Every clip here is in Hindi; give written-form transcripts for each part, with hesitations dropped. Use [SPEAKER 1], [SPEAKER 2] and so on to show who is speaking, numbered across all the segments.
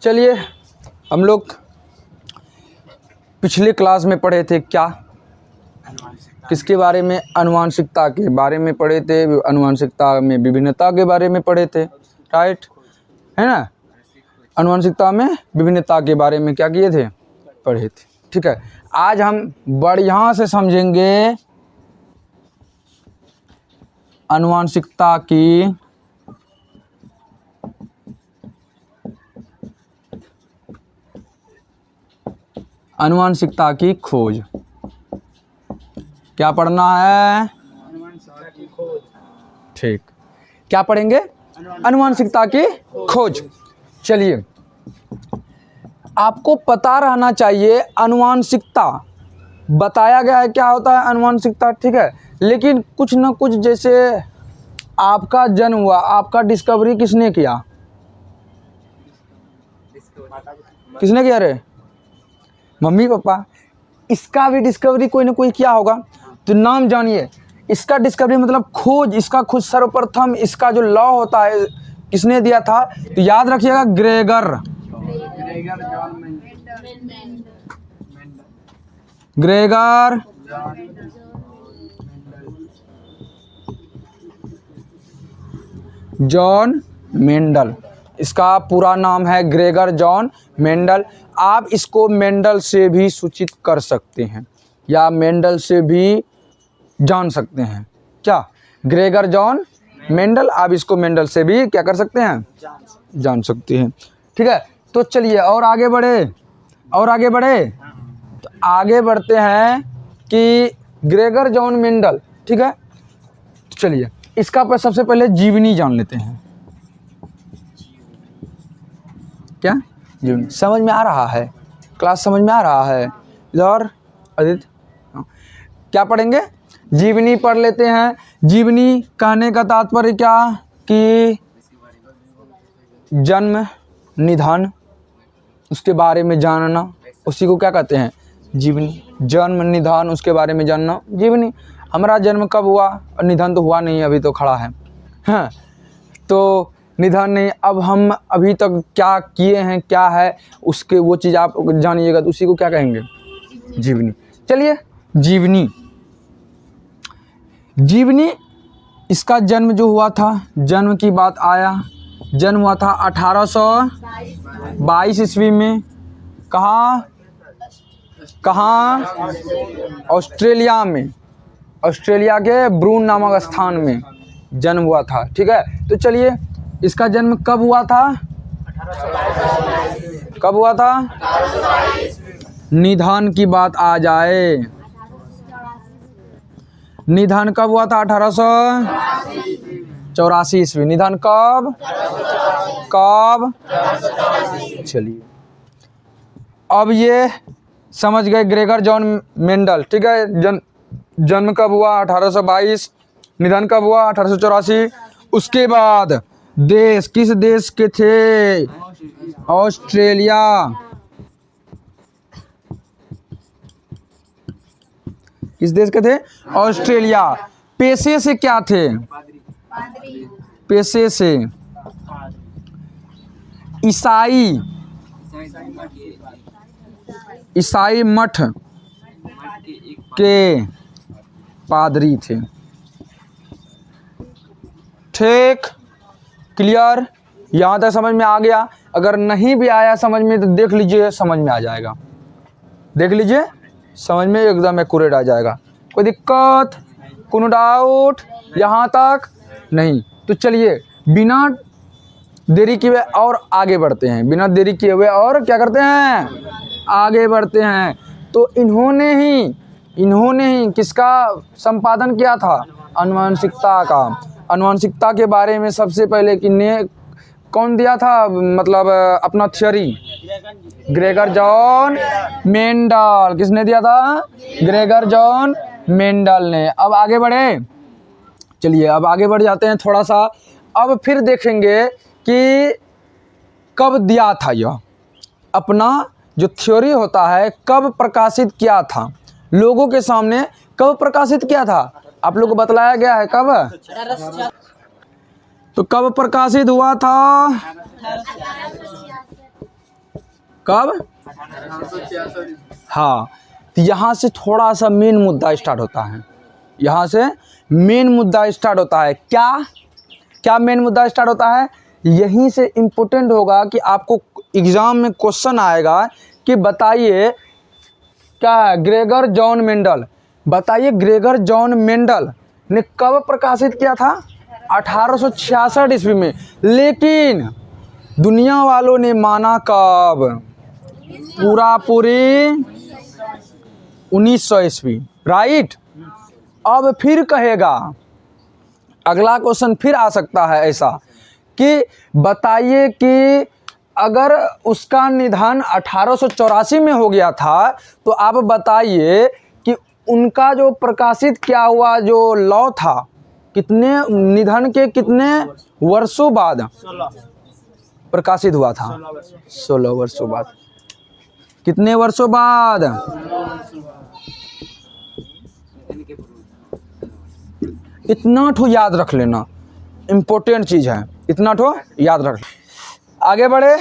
[SPEAKER 1] चलिए, हम लोग पिछले क्लास में पढ़े थे क्या, किसके बारे में? आनुवंशिकता के बारे में पढ़े थे। आनुवंशिकता में विभिन्नता के बारे में पढ़े थे, राइट है ना। आनुवंशिकता में विभिन्नता के बारे में क्या किए थे? पढ़े थे। ठीक है, आज हम बढ़िया से समझेंगे आनुवंशिकता की खोज। क्या पढ़ना है? ठीक, क्या पढ़ेंगे? आनुवंशिकता की खोज। चलिए, आपको पता रहना चाहिए आनुवंशिकता बताया गया है क्या होता है आनुवंशिकता, ठीक है। लेकिन कुछ न कुछ, जैसे आपका जन्म हुआ, आपका डिस्कवरी किसने किया? किसने किया रे? Mummy papa. इसका भी डिस्कवरी कोई ना कोई किया होगा। तो नाम जानिए, इसका डिस्कवरी मतलब खोज, इसका खोज सर्वप्रथम इसका जो लॉ होता है किसने दिया था? तो याद रखिएगा, ग्रेगर जॉन मेंडल। इसका पूरा नाम है ग्रेगर जॉन मेंडल। आप इसको मेंडल से भी सूचित कर सकते हैं या मेंडल से भी जान सकते हैं। क्या? Gregor John Mendel. आप इसको मेंडल से भी क्या कर सकते हैं? जान सकते हैं। ठीक है, तो चलिए और आगे बढ़े। तो आगे बढ़ते हैं कि ग्रेगर जॉन मेंडल, ठीक है। तो चलिए, इसका पर सबसे पहले जीवनी जान लेते हैं। क्या जीवनी? समझ में आ रहा है? क्लास समझ में आ रहा है? इधर आदित्य, क्या पढ़ेंगे? जीवनी पढ़ लेते हैं। जीवनी कहने का तात्पर्य क्या कि जन्म, निधन, उसके बारे में जानना, उसी को क्या कहते हैं? जीवनी। जन्म, निधन, उसके बारे में जानना जीवनी। हमारा जन्म कब हुआ? निधन तो हुआ नहीं, अभी तो खड़ा है, हाँ। तो निधन नहीं, अब हम अभी तक क्या किए हैं, क्या है उसके, वो चीज़ आप जानिएगा, तो उसी को क्या कहेंगे? जीवनी। चलिए, जीवनी इसका जन्म जो हुआ था, जन्म की बात आया, जन्म हुआ था 1822 ईस्वी में। कहाँ? ऑस्ट्रेलिया में। ऑस्ट्रेलिया के ब्रून नामक स्थान में जन्म हुआ था, ठीक है। तो चलिए, इसका जन्म कब हुआ था? कब हुआ था? निधन की बात आ जाए, निधन कब हुआ था? 1884 ईस्वी। निधन कब? चलिए, अब ये समझ गए ग्रेगर जॉन मेंडल, ठीक है। जन्म कब हुआ? 1822। निधन कब हुआ? 1884। उसके बाद देश, किस देश के थे? ऑस्ट्रेलिया। किस देश के थे? ऑस्ट्रेलिया। पेशे से क्या थे? पेशे से ईसाई मठ के पादरी थे। ठीक, क्लियर? यहाँ तक समझ में आ गया? अगर नहीं भी आया समझ में तो देख लीजिए, समझ में आ जाएगा। देख लीजिए, समझ में एकदम एक्यूरेट आ जाएगा। कोई दिक्कत, कोनो डाउट यहाँ तक? नहीं। तो चलिए, बिना देरी किए हुए और आगे बढ़ते हैं। बिना देरी किए हुए और क्या करते हैं? आगे बढ़ते हैं। तो इन्होंने ही किसका संपादन किया था? आनुवंशिकता का। आनुवंशिकता के बारे में सबसे पहले किन्ने कौन दिया था, मतलब अपना थ्योरी? Gregor John Mendel. किसने दिया था? ग्रेगर जॉन मेंडल ने। अब आगे बढ़े। चलिए, अब आगे बढ़ जाते हैं थोड़ा सा। अब फिर देखेंगे कि कब दिया था यह अपना जो थ्योरी होता है, कब प्रकाशित किया था लोगों के सामने, कब प्रकाशित किया था? आप लोग को बतलाया गया है कब? तो कब प्रकाशित हुआ था? कब? हाँ, तो यहाँ से थोड़ा सा मेन मुद्दा स्टार्ट होता है। यहाँ से मेन मुद्दा स्टार्ट होता है। क्या क्या मेन मुद्दा स्टार्ट होता है? यहीं से इम्पोर्टेंट होगा कि आपको एग्जाम में क्वेश्चन आएगा कि बताइए क्या है ग्रेगर जॉन मेंडल, बताइए ग्रेगर जॉन मेंडल ने कब प्रकाशित किया था? 1866 ईस्वी में। लेकिन दुनिया वालों ने माना कब? पूरी 1900 ईस्वी, राइट। अब फिर कहेगा, अगला क्वेश्चन फिर आ सकता है ऐसा कि बताइए कि अगर उसका निधन 1884 में हो गया था तो आप बताइए कि उनका जो प्रकाशित किया हुआ जो लॉ था कितने निधन के कितने वर्षों बाद प्रकाशित हुआ था? 16 वर्षों बाद। कितने वर्षों बाद? इतना ठो याद रख लेना, इम्पोर्टेंट चीज है, इतना ठो याद रख। आगे बढ़े,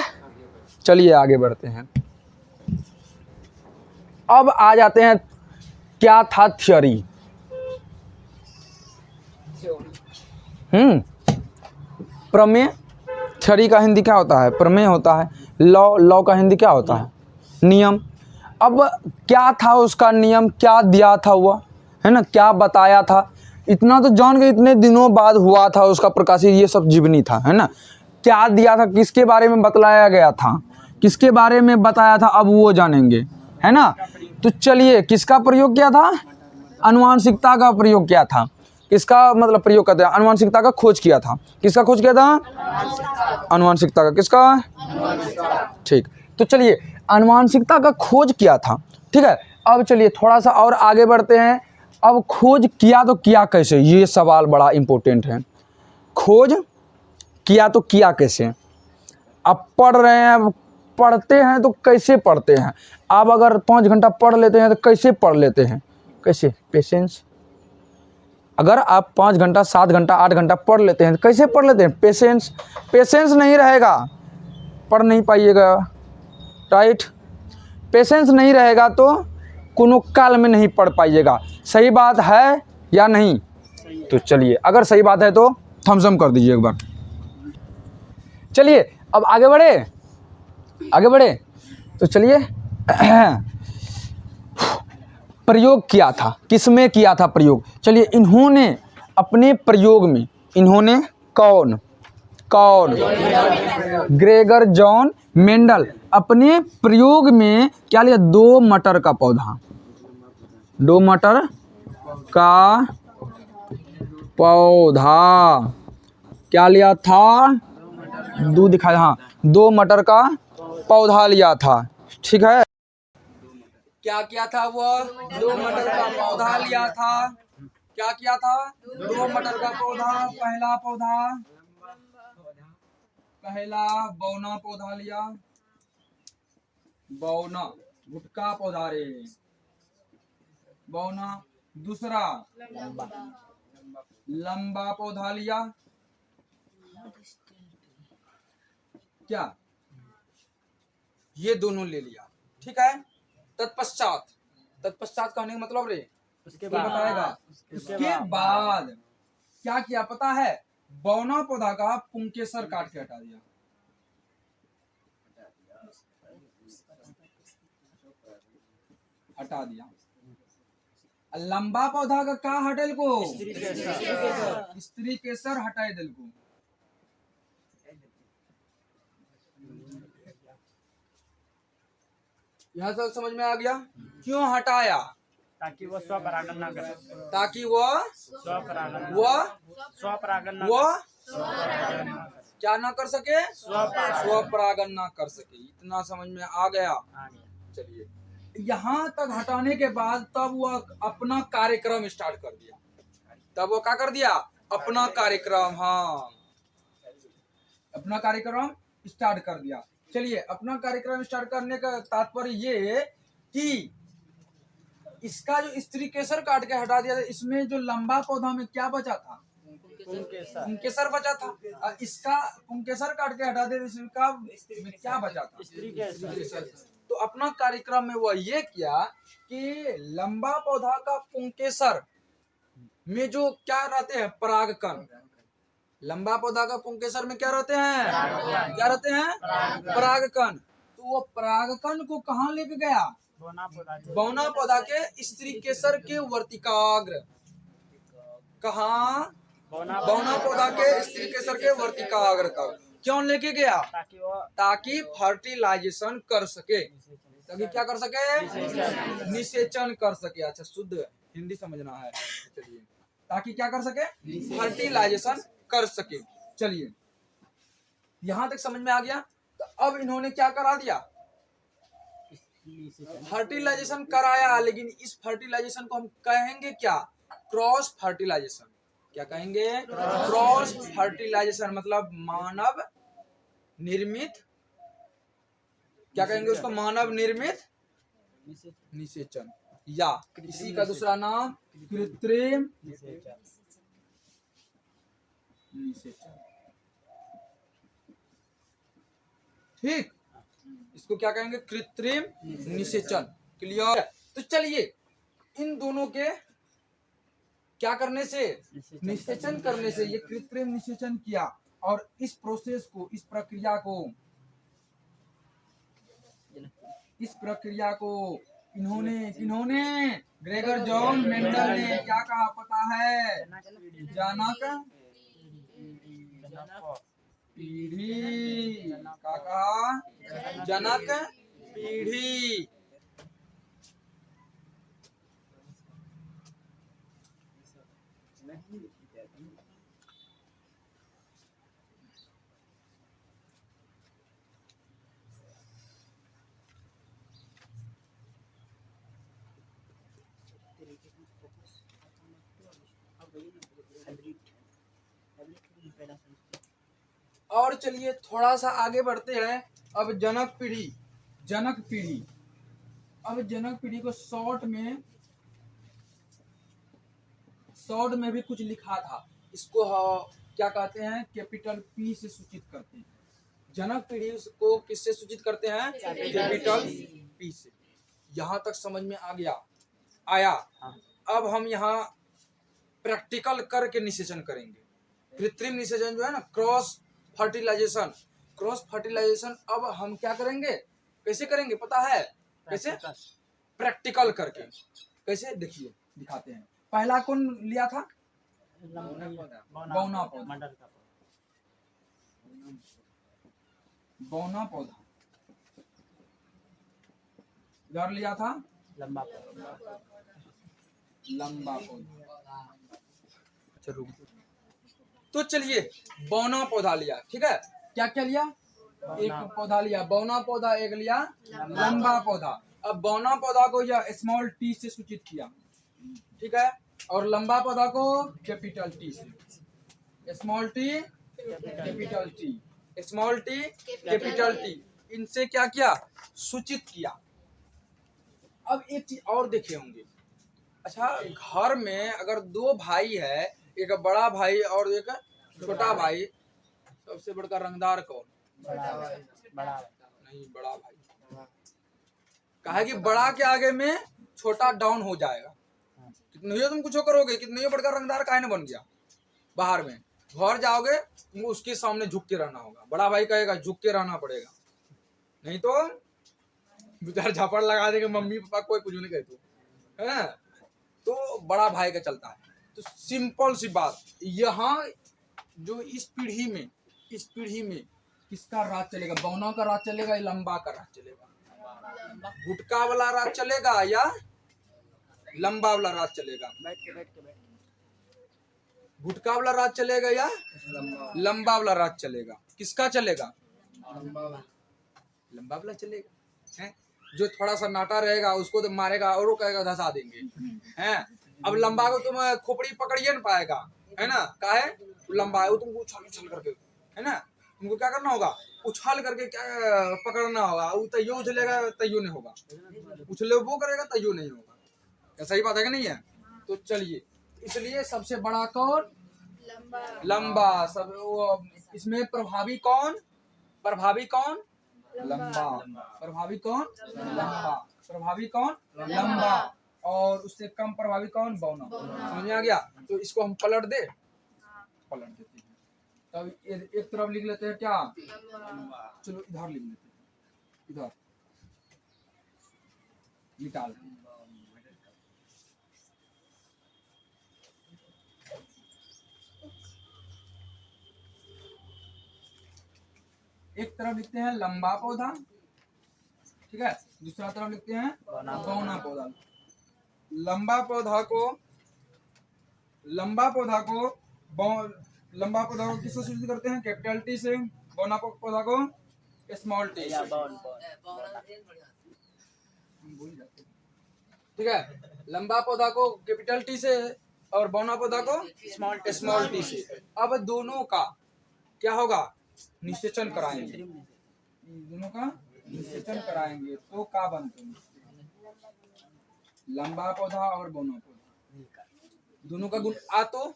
[SPEAKER 1] चलिए आगे बढ़ते हैं। अब आ जाते हैं क्या था थ्योरी। प्रमेय। थ्योरी का हिंदी क्या होता है? प्रमेय होता है। लॉ का हिंदी क्या होता है? नियम। अब क्या था उसका नियम, क्या दिया था हुआ है ना, क्या बताया था, इतना तो जान गए। इतने दिनों बाद हुआ था उसका प्रकाशित, ये सब जीवनी था, है ना। क्या दिया था, किसके बारे में बतलाया गया था, किसके बारे में बताया था, अब वो जानेंगे, है ना। तो चलिए, किसका प्रयोग किया था? आनुवांशिकता का प्रयोग किया था। किसका मतलब प्रयोग करते हैं? आनुवांशिकता का खोज किया था। किसका खोज किया था? आनुवांशिकता का। किसका? ठीक, तो चलिए आनुवांशिकता का खोज किया था, ठीक है। अब चलिए थोड़ा सा और आगे बढ़ते हैं। अब खोज किया तो किया कैसे, ये सवाल बड़ा इंपॉर्टेंट है। खोज किया तो किया कैसे? अब पढ़ रहे हैं, पढ़ते हैं तो कैसे पढ़ते हैं? आप अगर 5 घंटा पढ़ लेते हैं तो कैसे पढ़ लेते हैं? कैसे? पेशेंस। अगर आप 5 घंटा 7 घंटा 8 घंटा पढ़ लेते हैं तो कैसे पढ़ लेते हैं? पेशेंस। पेशेंस नहीं रहेगा पढ़ नहीं पाइएगा, राइट। पेशेंस नहीं रहेगा तो कोनो काल में नहीं पढ़ पाइएगा। सही बात है या नहीं? तो चलिए, अगर सही बात है तो थम्स अप कर दीजिए एक बार। चलिए अब आगे बढ़े, आगे बढ़े तो चलिए। प्रयोग किया था, किसमें किया था प्रयोग? चलिए, इन्होंने अपने प्रयोग में, इन्होंने कौन ग्रेगर जॉन मेंडल अपने प्रयोग में क्या लिया? 2 मटर का पौधा, 2 मटर का पौधा क्या लिया था? दूध दिखाया, हाँ, 2 मटर का पौधा लिया था, ठीक है। क्या किया था वो? 2 मटर का पौधा लिया था। क्या किया था? 2 मटर का पौधा। पहला बौना पौधा लिया, बौना गुटका पौधा रे, बौना। दूसरा लंबा पौधा लिया, क्या? ये दोनों ले लिया, ठीक है। तत्पश्चात कहने का मतलब रे उसके बताएगा। उसके बाद क्या किया पता है? बौना पौधा का पुंकेसर काट के हटा दिया, लंबा पौधा का का हटेल को? स्त्री केसर हटाए दिल को। यह सब समझ में आ गया? क्यों हटाया?
[SPEAKER 2] ताकि वो स्वपरागन ना कर सके,
[SPEAKER 1] ताकि वो क्या ना कर सके? स्वपरागन ना कर सके। इतना समझ में आ गया? चलिए, यहाँ तक हटाने के बाद तब वो अपना कार्यक्रम स्टार्ट कर दिया। तब वो क्या कर दिया? अपना कार्यक्रम, हाँ, अपना कार्यक्रम स्टार्ट कर दिया। चलिए, अपना कार्यक्रम स्टार्ट करने का तात्पर्य ये कि इसका जो स्त्री केसर काट के हटा दिया था, इसमें जो लंबा पौधा में क्या बचा था?
[SPEAKER 2] पुंकेसर
[SPEAKER 1] पुंकेसर बचा था। इसका पुंकेसर काट के हटा दे, इसका में क्या बचा था?
[SPEAKER 2] स्त्री केसर।
[SPEAKER 1] तो अपना कार्यक्रम में वह ये किया कि लंबा पौधा का पुंकेसर में जो क्या रहते हैं, परागकण। लंबा पौधा का पुंकेसर में क्या रहते हैं? क्या रहते हैं? परागकण। तो वो परागकण को कहाँ लेके गया?
[SPEAKER 2] बोना पौधा
[SPEAKER 1] बौना पौधा के स्त्री केसर के वर्तिकाग्र। कहाँ?
[SPEAKER 2] बोना
[SPEAKER 1] बौना पौधा के स्त्री केसर के वर्तिकाग्र तक। क्यों लेके गया?
[SPEAKER 2] ताकि वो
[SPEAKER 1] ताकि फर्टिलाइजेशन कर सके। ताकि क्या कर सके? निषेचन कर सके। अच्छा, शुद्ध हिंदी समझना है। चलिए, ताकि क्या कर सके? फर्टिलाइजेशन कर सके। चलिए, यहां तक समझ में आ गया। तो अब इन्होंने क्या करा दिया? फर्टिलाइजेशन कराया, लेकिन इस फर्टिलाइजेशन को हम कहेंगे क्या? Cross fertilization. क्या कहेंगे? क्रॉस फर्टिलाइजेशन, मतलब मानव निर्मित। क्या कहेंगे उसको? मानव निर्मित निषेचन, या इसी का दूसरा नाम कृत्रिम निषेचन। ठीक, इसको क्या कहेंगे? कृत्रिम निषेचन। क्लियर? तो चलिए, इन दोनों के क्या करने से? निषेचन करने से। ये कृत्रिम निषेचन किया, और इस प्रोसेस को, इस प्रक्रिया को इन्होंने ग्रेगर जॉन मेंडल ने क्या कहा पता है? जनक पीढ़ी। क्या कहा? जनक पीढ़ी। और चलिए थोड़ा सा आगे बढ़ते हैं। अब जनक पीढ़ी अब जनक पीढ़ी को शॉर्ट में भी कुछ लिखा था। इसको क्या कहते हैं? कैपिटल पी से सूचित करते हैं। जनक पीढ़ी को किससे सूचित करते हैं? कैपिटल पी से। यहाँ तक समझ में आया। अब हम यहाँ प्रैक्टिकल करके निषेचन करेंगे। कृत्रिम निषेचन जो है ना, क्रॉस फर्टिलाइजेशन अब हम क्या करेंगे? कैसे करेंगे पता है? कैसे? प्रैक्टिकल करके। कैसे? देखिए, दिखाते हैं। पहला कौन लिया था? बौना पौधा। बौना पौधा इधर लिया था
[SPEAKER 2] लंबा
[SPEAKER 1] पौधा। अच्छा, रुक। तो चलिए, बौना पौधा लिया। ठीक है, क्या क्या लिया? एक पौधा लिया बौना पौधा, एक लिया लंबा पौधा। अब बौना पौधा को यह स्मॉल टी से सूचित किया, ठीक है, और लंबा पौधा को कैपिटल टी से। Small T capital T, small T capital T, इनसे क्या किया? सूचित किया। अब एक चीज और देखे होंगे। अच्छा, घर में अगर दो भाई है, एक बड़ा भाई और एक छोटा भाई, सबसे बड़का रंगदार कौन?
[SPEAKER 2] बड़ा
[SPEAKER 1] नहीं, बड़ा भाई। कहा कि बड़ा के आगे में छोटा डाउन हो जाएगा। कितने तुम कुछ करोगे, कितने बड़का रंगदार काहे न बन गया। बाहर में घर जाओगे, तुमको उसके सामने झुक के रहना होगा। बड़ा भाई कहेगा झुक के रहना पड़ेगा, नहीं तो बेचार झापड़ लगा देगा। मम्मी पापा कोई कुछ नहीं कहते है। तो बड़ा भाई का चलता है। तो सिंपल सी बात, यहाँ जो इस पीढ़ी में किसका राज चलेगा? बौना का राज चलेगा या लंबा का राज चलेगा? गुटका वाला राज चलेगा या लंबा वाला राज चलेगा? गुटका वाला राज चलेगा या लंबा वाला राज चलेगा? किसका चलेगा? लंबा वाला चलेगा। है जो थोड़ा सा नाटा रहेगा उसको तो मारेगा और वो कहेगा धसा देंगे, हैं। अब लंबा को तुम खोपड़ी पकड़िए न पाएगा, है ना। काहे? लंबा है वो, तुमको उछल करके, है ना, तुमको क्या करना होगा? उछाल करके क्या पकड़ना होगा। वो तैयो उछलेगा, तैयो नहीं होगा, उछले वो करेगा, तैयो नहीं होगा। क्या सही बात है कि नहीं है? तो चलिए, इसलिए सबसे बड़ा कौन? लंबा। सब इसमें प्रभावी कौन? प्रभावी कौन? लंबा। प्रभावी कौन? लंबा। प्रभावी कौन? लंबा। और उससे कम प्रभावी कौन? बौना। समझ में आ गया? तो इसको हम पलट दे, पलट देते हैं। तब एक तरफ लिख लेते हैं क्या? चलो इधर लिख लेते हैं, इधर निकाल। एक तरफ लिखते हैं लंबा पौधा, ठीक है, दूसरा तरफ लिखते हैं बौना पौधा। लंबा पौधा को लंबा पौधा को किससे सूचित करते हैं? कैपिटल टी से। बौना पौधा को स्मॉल टी से। ठीक है, लंबा पौधा को कैपिटल टी से और बौना पौधा को स्मॉल टी से। अब दोनों का क्या होगा? निषेचन कराएंगे। दोनों का निषेचन कराएंगे तो क्या बनते हैं? लंबा पौधा और बौना पौधा, दोनों का गुण आ तो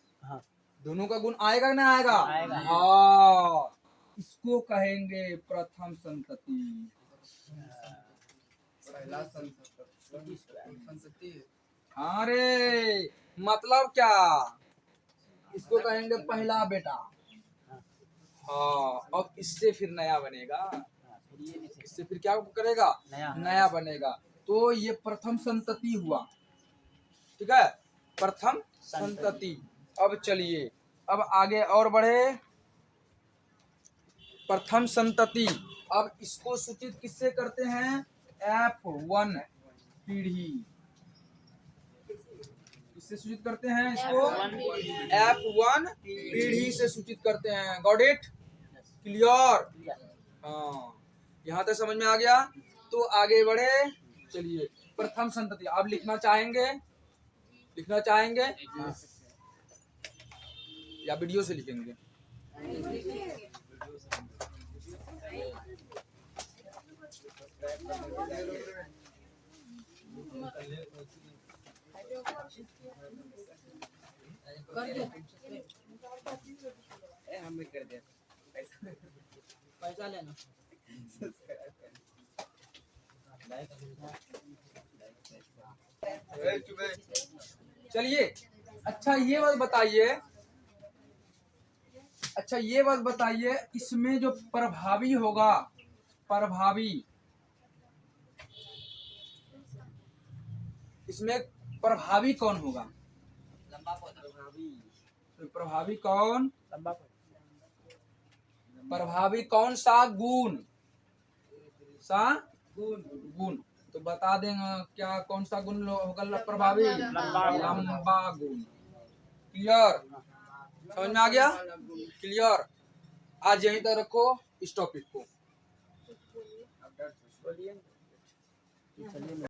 [SPEAKER 1] दोनों का गुण आएगा कि नहीं आएगा? हाँ, इसको कहेंगे प्रथम संतति। अरे मतलब क्या? इसको कहेंगे पहला बेटा। हाँ, अब इससे फिर नया बनेगा। इससे फिर क्या करेगा? नया बनेगा। तो ये प्रथम संतति हुआ, ठीक है, प्रथम संतति। अब चलिए, अब आगे और बढ़े। प्रथम संतति, अब इसको सूचित किससे करते हैं? F1 पीढ़ी। किससे सूचित करते हैं इसको? F1 पीढ़ी से सूचित करते हैं। Got it? क्लियर? हाँ, यहाँ तक समझ में आ गया? तो आगे बढ़े। चलिए, प्रथम संतति आप लिखना चाहेंगे? लिखना चाहेंगे या वीडियो से लिखेंगे? हम भी कर दे, पैसा लेना। चलिए, अच्छा ये बात बताइए, इसमें जो प्रभावी होगा, इसमें प्रभावी कौन होगा? लंबा पौधा। प्रभावी कौन? लंबा पौधा। प्रभावी कौन सा गुण? गुण तो बता देंगे क्या? कौन सा गुण होगा प्रभावी? लंबा गुण। क्लियर? समझ में आ गया? क्लियर? आज यहीं तक रखो इस टॉपिक को।